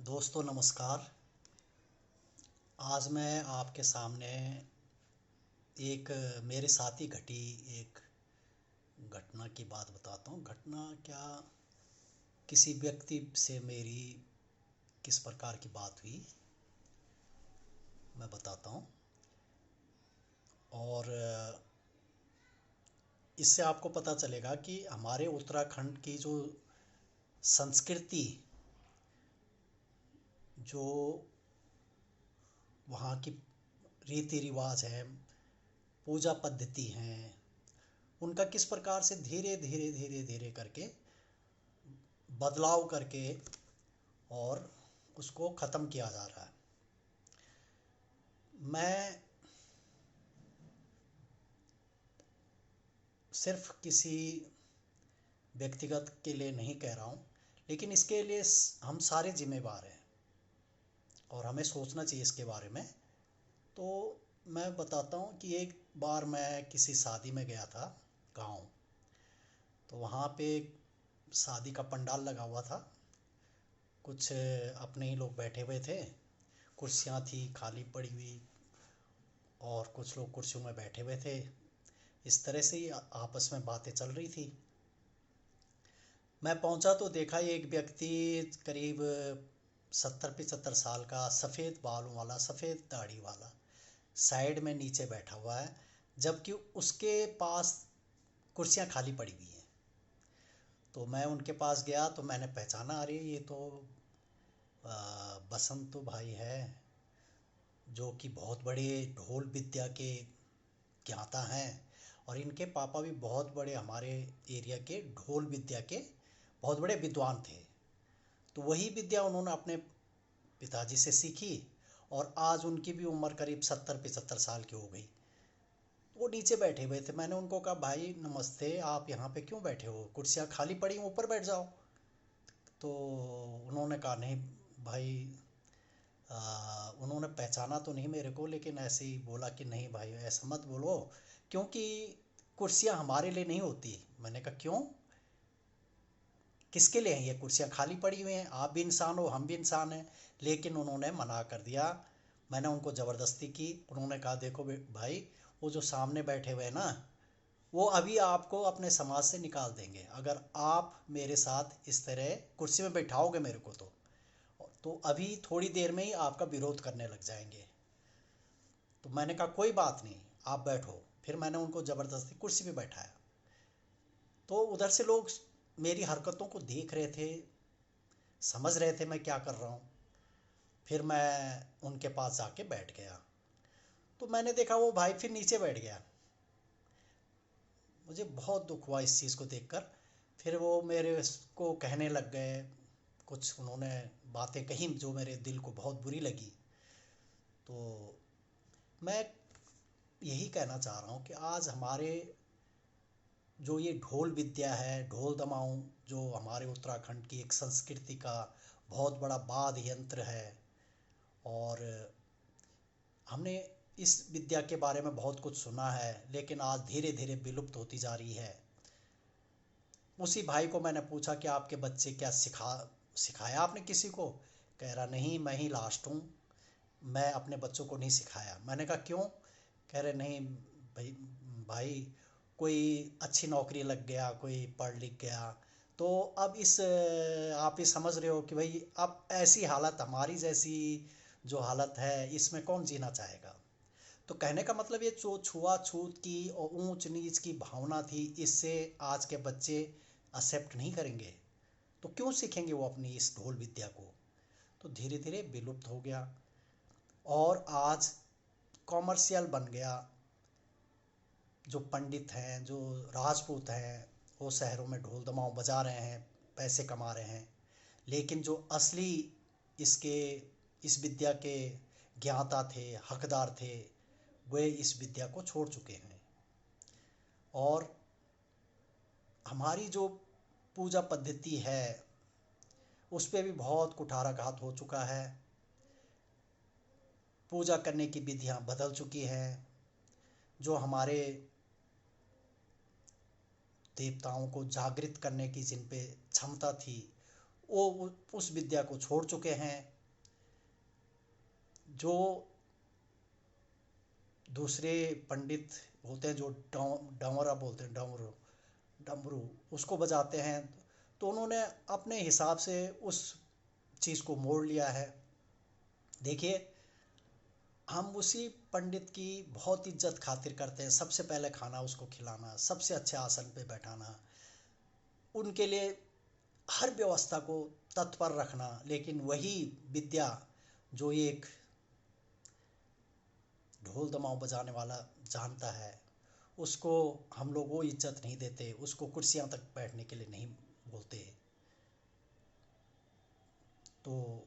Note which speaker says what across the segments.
Speaker 1: दोस्तों नमस्कार। आज मैं आपके सामने एक मेरे साथ ही घटी एक घटना की बात बताता हूँ। घटना क्या, किसी व्यक्ति से मेरी किस प्रकार की बात हुई मैं बताता हूँ। और इससे आपको पता चलेगा कि हमारे उत्तराखंड की जो संस्कृति, जो वहाँ की रीति रिवाज है, पूजा पद्धति हैं, उनका किस प्रकार से धीरे धीरे धीरे धीरे करके बदलाव करके और उसको ख़त्म किया जा रहा है। मैं सिर्फ किसी व्यक्तिगत के लिए नहीं कह रहा हूँ, लेकिन इसके लिए हम सारे जिम्मेवार हैं और हमें सोचना चाहिए इसके बारे में। तो मैं बताता हूँ कि एक बार मैं किसी शादी में गया था गांव। तो वहाँ पे शादी का पंडाल लगा हुआ था, कुछ अपने ही लोग बैठे हुए थे, कुर्सियाँ थी खाली पड़ी हुई और कुछ लोग कुर्सियों में बैठे हुए थे। इस तरह से ही आपस में बातें चल रही थी। मैं पहुंचा तो देखा एक व्यक्ति करीब 70-75 साल का, सफ़ेद बालों वाला, सफ़ेद दाढ़ी वाला, साइड में नीचे बैठा हुआ है, जबकि उसके पास कुर्सियां खाली पड़ी हुई हैं। तो मैं उनके पास गया तो मैंने पहचाना, अरे ये तो बसंत भाई है, जो कि बहुत बड़े ढोल विद्या के ज्ञाता हैं। और इनके पापा भी बहुत बड़े हमारे एरिया के ढोल विद्या के बहुत बड़े विद्वान थे। तो वही विद्या उन्होंने अपने पिताजी से सीखी और आज उनकी भी उम्र करीब 70-75 साल की हो गई। वो नीचे बैठे हुए थे। मैंने उनको कहा, भाई नमस्ते, आप यहाँ पे क्यों बैठे हो, कुर्सियाँ खाली पड़ी, ऊपर बैठ जाओ। तो उन्होंने कहा, नहीं भाई, उन्होंने पहचाना तो नहीं मेरे को, लेकिन ऐसे ही बोला कि नहीं भाई ऐसा मत बोलो, क्योंकि कुर्सियाँ हमारे लिए नहीं होती। मैंने कहा क्यों, किसके लिए हैं ये कुर्सियाँ खाली पड़ी हुई हैं, आप भी इंसान हो हम भी इंसान हैं। लेकिन उन्होंने मना कर दिया। मैंने उनको ज़बरदस्ती की। उन्होंने कहा, देखो भाई, वो जो सामने बैठे हुए हैं ना, वो अभी आपको अपने समाज से निकाल देंगे अगर आप मेरे साथ इस तरह कुर्सी में बैठाओगे मेरे को। तो अभी थोड़ी देर में ही आपका विरोध करने लग जाएंगे। तो मैंने कहा कोई बात नहीं, आप बैठो। फिर मैंने उनको ज़बरदस्ती कुर्सी पे बैठाया। तो उधर से लोग मेरी हरकतों को देख रहे थे, समझ रहे थे मैं क्या कर रहा हूँ। फिर मैं उनके पास जाके बैठ गया। तो मैंने देखा वो भाई फिर नीचे बैठ गया। मुझे बहुत दुख हुआ इस चीज़ को देखकर। फिर वो मेरे को कहने लग गए, कुछ उन्होंने बातें कही जो मेरे दिल को बहुत बुरी लगी। तो मैं यही कहना चाह रहा हूँ कि आज हमारे जो ये ढोल विद्या है, ढोल दमाऊं, जो हमारे उत्तराखंड की एक संस्कृति का बहुत बड़ा वाद्य यंत्र है, और हमने इस विद्या के बारे में बहुत कुछ सुना है, लेकिन आज धीरे धीरे विलुप्त होती जा रही है। उसी भाई को मैंने पूछा कि आपके बच्चे क्या सिखाया आपने किसी को? कह रहा, नहीं मैं ही लास्ट हूँ, मैं अपने बच्चों को नहीं सिखाया। मैंने कहा क्यों? कह रहे, नहीं भाई, भाई कोई अच्छी नौकरी लग गया, कोई पढ़ लिख गया, तो अब आप ही समझ रहे हो कि भाई अब ऐसी हालत, हमारी जैसी जो हालत है, इसमें कौन जीना चाहेगा। तो कहने का मतलब ये जो छुआछूत की और ऊंच नीच की भावना थी, इससे आज के बच्चे एक्सेप्ट नहीं करेंगे, तो क्यों सीखेंगे वो अपनी इस ढोल विद्या को। तो धीरे धीरे विलुप्त हो गया और आज कॉमर्शियल बन गया। जो पंडित हैं, जो राजपूत हैं, वो शहरों में ढोल दमाऊं बजा रहे हैं, पैसे कमा रहे हैं, लेकिन जो असली इसके इस विद्या के ज्ञाता थे, हकदार थे, वे इस विद्या को छोड़ चुके हैं। और हमारी जो पूजा पद्धति है, उस पर भी बहुत कुठाराघात हो चुका है। पूजा करने की विधियां बदल चुकी हैं। जो हमारे देवताओं को जागृत करने की जिन पे क्षमता थी, वो उस विद्या को छोड़ चुके हैं। जो दूसरे पंडित होते हैं जो डमरा बोलते हैं, डमरू डमरू उसको बजाते हैं, तो उन्होंने अपने हिसाब से उस चीज़ को मोड़ लिया है। देखिए, हम उसी पंडित की बहुत इज्जत खातिर करते हैं, सबसे पहले खाना उसको खिलाना, सबसे अच्छे आसन पे बैठाना, उनके लिए हर व्यवस्था को तत्पर रखना। लेकिन वही विद्या जो एक ढोल दमाऊ बजाने वाला जानता है, उसको हम लोग वो इज्जत नहीं देते, उसको कुर्सियां तक बैठने के लिए नहीं बोलते। तो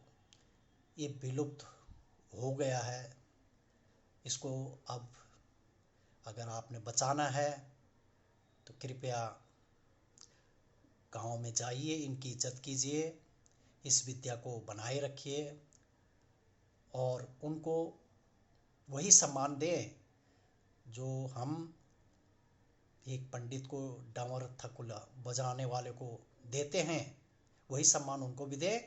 Speaker 1: ये विलुप्त हो गया है। इसको अब अगर आपने बचाना है तो कृपया गांव में जाइए, इनकी इज्जत कीजिए, इस विद्या को बनाए रखिए और उनको वही सम्मान दें जो हम एक पंडित को, डमर थकुला बजाने वाले को देते हैं, वही सम्मान उनको भी दें।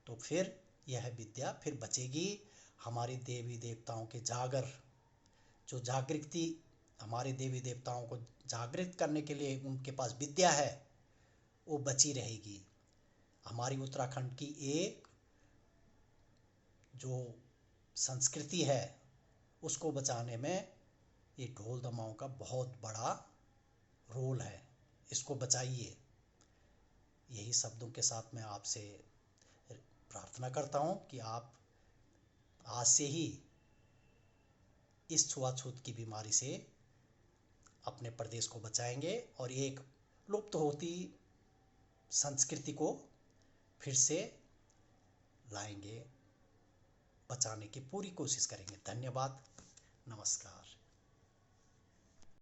Speaker 1: तो फिर यह विद्या फिर बचेगी। हमारे देवी देवताओं के जो जागृति, हमारे देवी देवताओं को जागृत करने के लिए उनके पास विद्या है, वो बची रहेगी। हमारी उत्तराखंड की एक जो संस्कृति है उसको बचाने में ये ढोल दमाऊ का बहुत बड़ा रोल है। इसको बचाइए। यही शब्दों के साथ मैं आपसे प्रार्थना करता हूँ कि आप आज से ही इस छुआछूत की बीमारी से अपने प्रदेश को बचाएंगे और एक लुप्त होती संस्कृति को फिर से लाएंगे, बचाने की पूरी कोशिश करेंगे। धन्यवाद, नमस्कार।